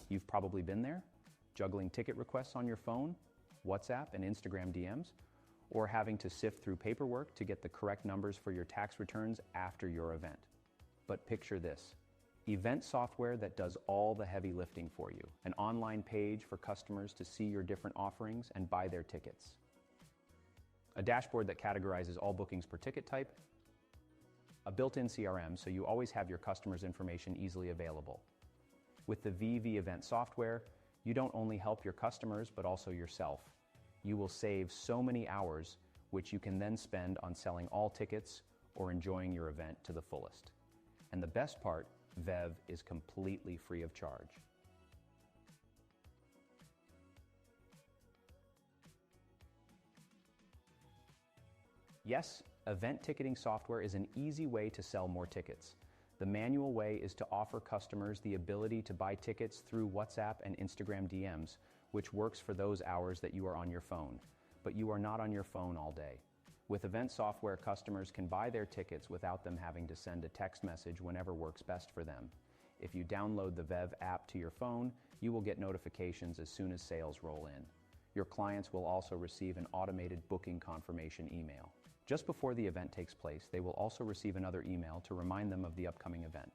You've probably been there, juggling ticket requests on your phone, WhatsApp, and Instagram DMs, or having to sift through paperwork to get the correct numbers for your tax returns after your event. But picture this: event software that does all the heavy lifting for you, an online page for customers to see your different offerings and buy their tickets, a dashboard that categorizes all bookings per ticket type, a built-in CRM so you always have your customers' information easily available. With the VV event software, you don't only help your customers but also yourself. You will save so many hours, which you can then spend on selling all tickets or enjoying your event to the fullest. And the best part, Vev is completely free of charge. Yes, event ticketing software is an easy way to sell more tickets. The manual way is to offer customers the ability to buy tickets through WhatsApp and Instagram DMs, which works for those hours that you are on your phone. But you are not on your phone all day. With event software, customers can buy their tickets without them having to send a text message whenever works best for them. If you download the Vev app to your phone, you will get notifications as soon as sales roll in. Your clients will also receive an automated booking confirmation email. Just before the event takes place, they will also receive another email to remind them of the upcoming event.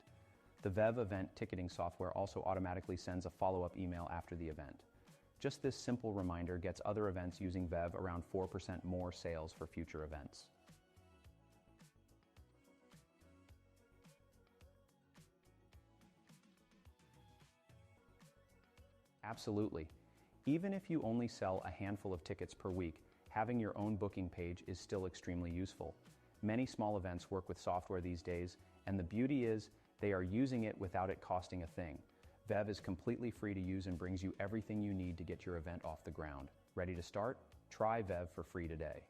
The Vev event ticketing software also automatically sends a follow-up email after the event. Just this simple reminder gets other events using Vev around 4% more sales for future events. Absolutely. Even if you only sell a handful of tickets per week, having your own booking page is still extremely useful. Many small events work with software these days, and the beauty is they are using it without it costing a thing. Vev is completely free to use and brings you everything you need to get your event off the ground. Ready to start? Try Vev for free today.